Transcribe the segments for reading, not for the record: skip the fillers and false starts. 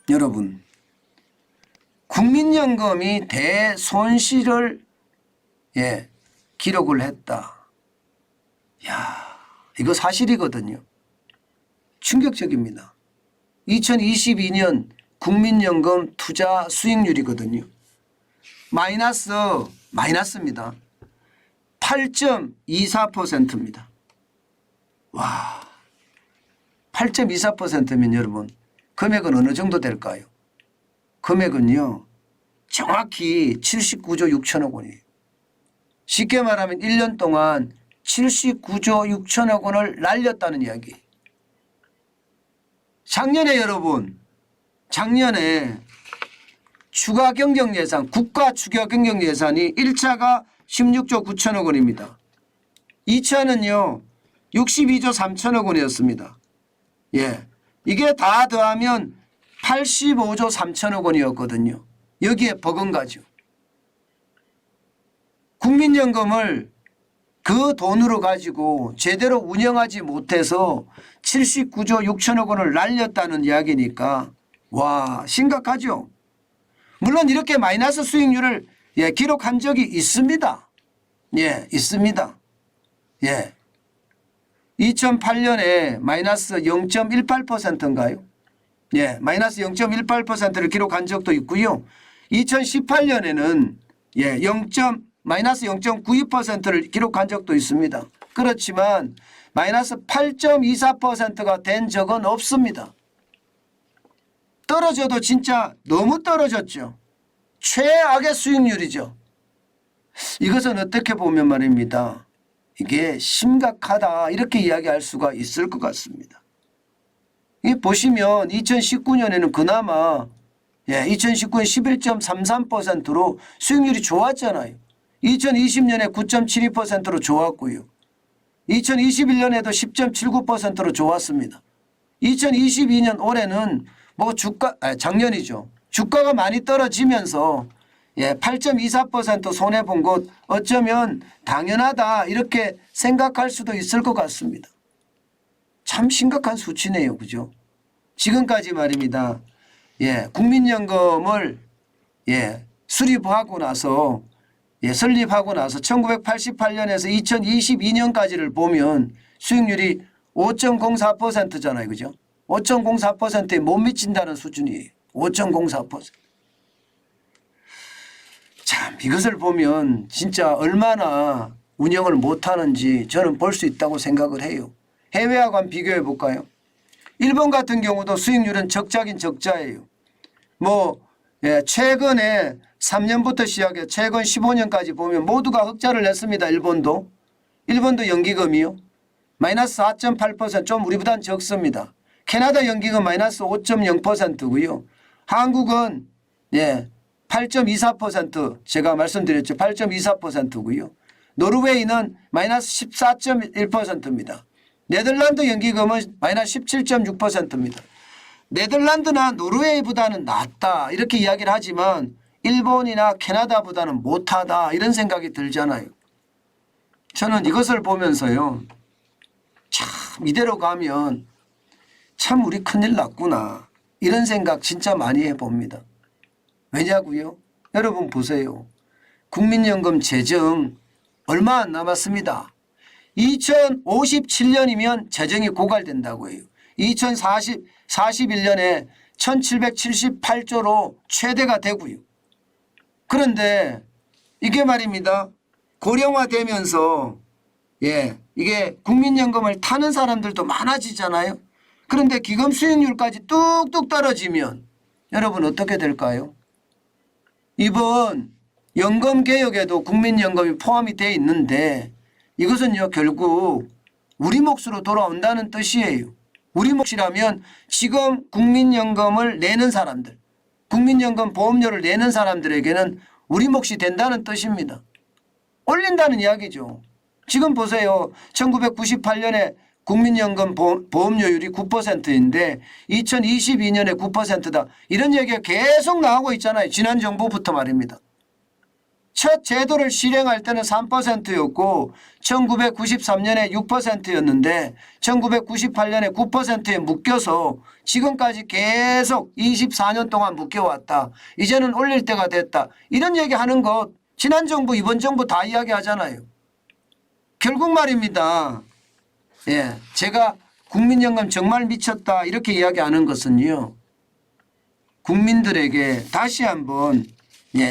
여러분, 국민연금이 대손실을 기록을 했다. 야, 이거 사실이거든요. 충격적입니다. 2022년 국민연금 투자 수익률이거든요. 마이너스입니다. 8.24%입니다. 와, 8.24%면 여러분 금액은 어느 정도 될까요? 금액은요 정확히 79조 6천억 원이에요. 쉽게 말하면 1년 동안 79조 6천억 원을 날렸다는 이야기. 작년에 여러분, 작년에 추가 경정 예산, 국가 추가 경정 예산이 1차가 16조 9천억 원입니다. 2차는요 62조 3천억 원이었습니다. 예, 이게 다 더하면 85조 3천억 원이었거든요. 여기에 버금가죠. 국민연금을 그 돈으로 가지고 제대로 운영하지 못해서 79조 6천억 원을 날렸다는 이야기니까 와, 심각하죠. 물론 이렇게 마이너스 수익률을 기록한 적이 있습니다. 예, 있습니다. 예. 2008년에 마이너스 0.18%인가요? 예, 마이너스 0.18%를 기록한 적도 있고요. 2018년에는 마이너스 0.92%를 기록한 적도 있습니다. 그렇지만 마이너스 8.24%가 된 적은 없습니다. 떨어져도 진짜 너무 떨어졌죠. 최악의 수익률이죠. 이것은 어떻게 보면 말입니다. 이게 심각하다 이렇게 이야기할 수가 있을 것 같습니다. 이 보시면 2019년에는 그나마 2019년 11.33%로 수익률이 좋았잖아요. 2020년에 9.72%로 좋았고요. 2021년에도 10.79%로 좋았습니다. 2022년 올해는 작년이죠. 주가가 많이 떨어지면서 8.24% 손해본 것 어쩌면 당연하다 이렇게 생각할 수도 있을 것 같습니다. 참 심각한 수치네요. 그죠? 지금까지 말입니다. 국민연금을 수립하고 나서 설립하고 나서 1988년에서 2022년까지를 보면 수익률이 5.04%잖아요. 그죠? 5.04%에 못 미친다는 수준이에요. 5.04%. 참 이것을 보면 진짜 얼마나 운영을 못하는지 저는 볼 수 있다고 생각을 해요. 해외하고 한번 비교해 볼까요? 일본 같은 경우도 수익률은 적자긴 적자예요. 최근에 3년부터 시작해 최근 15년까지 보면 모두가 흑자를 냈습니다. 일본도 연기금이요. 마이너스 4.8% 좀 우리보다는 적습니다. 캐나다 연기금 마이너스 5.0%고요. 한국은 8.24% 제가 말씀드렸죠. 8.24%고요. 노르웨이는 마이너스 14.1%입니다. 네덜란드 연기금은 마이너스 17.6%입니다. 네덜란드나 노르웨이보다는 낫다 이렇게 이야기를 하지만 일본이나 캐나다보다는 못하다 이런 생각이 들잖아요. 저는 이것을 보면서요. 참 이대로 가면 참 우리 큰일 났구나 이런 생각 진짜 많이 해봅니다. 왜냐고요? 여러분 보세요. 국민연금 재정 얼마 안 남았습니다. 2057년이면 재정이 고갈된다고 해요. 2041년에 1778조로 최대가 되고요. 그런데 이게 말입니다. 고령화되면서 이게 국민연금을 타는 사람들도 많아지잖아요. 그런데 기금 수익률까지 뚝뚝 떨어지면 여러분 어떻게 될까요? 이번 연금개혁에도 국민연금이 포함이 되어 있는데 이것은요 결국 우리 몫으로 돌아온다는 뜻이에요. 우리 몫이라면 지금 국민연금을 내는 사람들, 국민연금 보험료를 내는 사람들에게는 우리 몫이 된다는 뜻입니다. 올린다는 이야기죠. 지금 보세요. 1998년에 국민연금 보험료율이 9%인데 2022년에 9%다. 이런 얘기가 계속 나오고 있잖아요. 지난 정부부터 말입니다. 첫 제도를 실행할 때는 3%였고 1993년에 6%였는데 1998년에 9%에 묶여서 지금까지 계속 24년 동안 묶여왔다. 이제는 올릴 때가 됐다. 이런 얘기하는 것 지난 정부 이번 정부 다 이야기하잖아요. 결국 말입니다. 예, 제가 국민연금 정말 미쳤다 이렇게 이야기하는 것은요. 국민들에게 다시 한번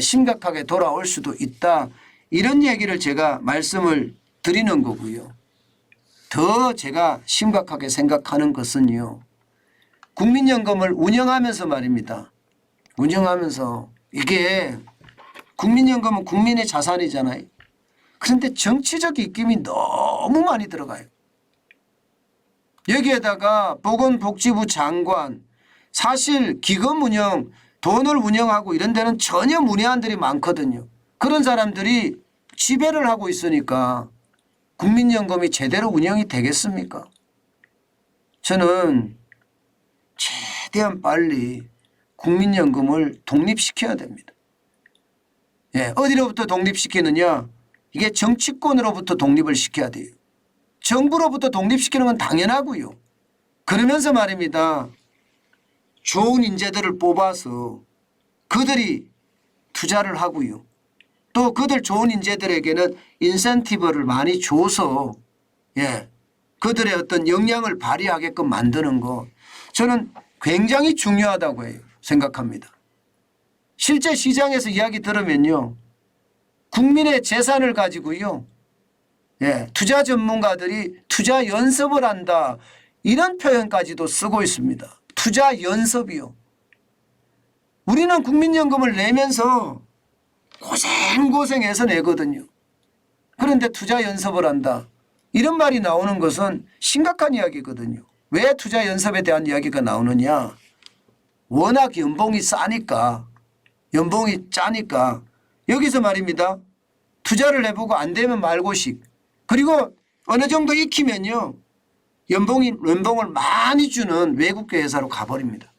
심각하게 돌아올 수도 있다. 이런 얘기를 제가 말씀을 드리는 거고요. 더 제가 심각하게 생각하는 것은요. 국민연금을 운영하면서 말입니다. 운영하면서 이게 국민연금은 국민의 자산이잖아요. 그런데 정치적 입김이 너무 많이 들어가요. 여기에다가 보건복지부 장관 사실 기금 운영 돈을 운영하고 이런 데는 전혀 문외한들이 많거든요. 그런 사람들이 지배를 하고 있으니까 국민연금이 제대로 운영이 되겠습니까? 저는 최대한 빨리 국민연금을 독립시켜야 됩니다. 예, 어디로부터 독립시키느냐? 이게 정치권으로부터 독립을 시켜야 돼요. 정부로부터 독립시키는 건 당연하고요. 그러면서 말입니다. 좋은 인재들을 뽑아서 그들이 투자를 하고요. 또 그들 좋은 인재들에게는 인센티브를 많이 줘서 그들의 어떤 역량을 발휘하게끔 만드는 거 저는 굉장히 중요하다고 해요. 생각합니다. 실제 시장에서 이야기 들으면요. 국민의 재산을 가지고요. 투자 전문가들이 투자 연습을 한다. 이런 표현까지도 쓰고 있습니다. 투자 연습이요. 우리는 국민연금을 내면서 고생고생해서 내거든요. 그런데 투자 연습을 한다. 이런 말이 나오는 것은 심각한 이야기거든요. 왜 투자 연습에 대한 이야기가 나오느냐. 워낙 연봉이 싸니까 연봉이 짜니까 여기서 말입니다. 투자를 해보고 안 되면 말고식. 그리고 어느 정도 익히면요. 연봉을 많이 주는 외국계 회사로 가버립니다.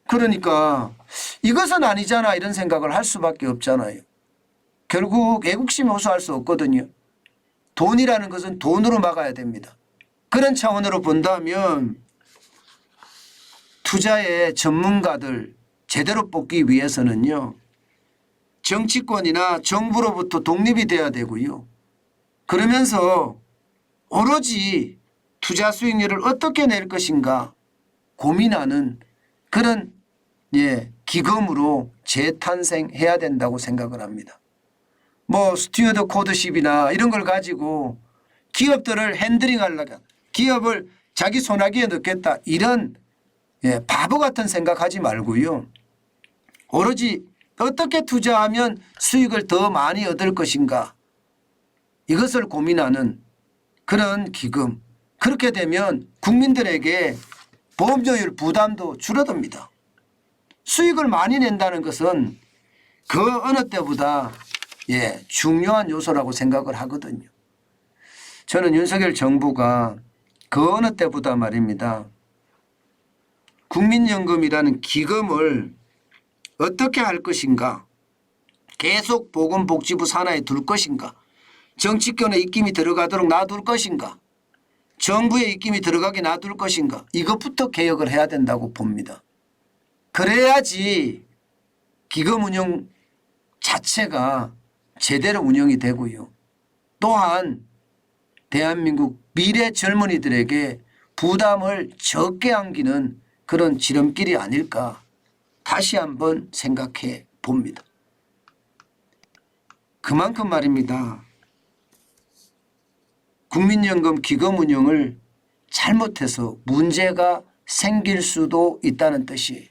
그러니까 이것은 아니잖아 이런 생각을 할 수밖에 없잖아요. 결국 애국심이 호소할 수 없거든요. 돈이라는 것은 돈으로 막아야 됩니다. 그런 차원으로 본다면 투자의 전문가들 제대로 뽑기 위해서는요. 정치권이나 정부로부터 독립이 돼야 되고요. 그러면서 오로지 투자 수익률을 어떻게 낼 것인가 고민하는 그런 기금으로 재탄생해야 된다고 생각을 합니다. 뭐 스튜어드 코드십이나 이런 걸 가지고 기업들을 핸들링 하려고 기업을 자기 손아귀에 넣겠다 이런 바보 같은 생각하지 말고요. 오로지 어떻게 투자하면 수익을 더 많이 얻을 것인가 이것을 고민하는 그런 기금. 그렇게 되면 국민들에게 보험료율 부담도 줄어듭니다. 수익을 많이 낸다는 것은 그 어느 때보다 중요한 요소라고 생각을 하거든요. 저는 윤석열 정부가 그 어느 때보다 말입니다. 국민연금이라는 기금을 어떻게 할 것인가 계속 보건복지부 산하에 둘 것인가 정치권의 입김이 들어가도록 놔둘 것인가 정부의 입김이 들어가게 놔둘 것인가 이것부터 개혁을 해야 된다고 봅니다. 그래야지 기금 운영 자체가 제대로 운영이 되고요. 또한 대한민국 미래 젊은이들에게 부담을 적게 안기는 그런 지름길이 아닐까 다시 한번 생각해 봅니다. 그만큼 말입니다. 국민연금 기금 운영을 잘못해서 문제가 생길 수도 있다는 뜻이에요.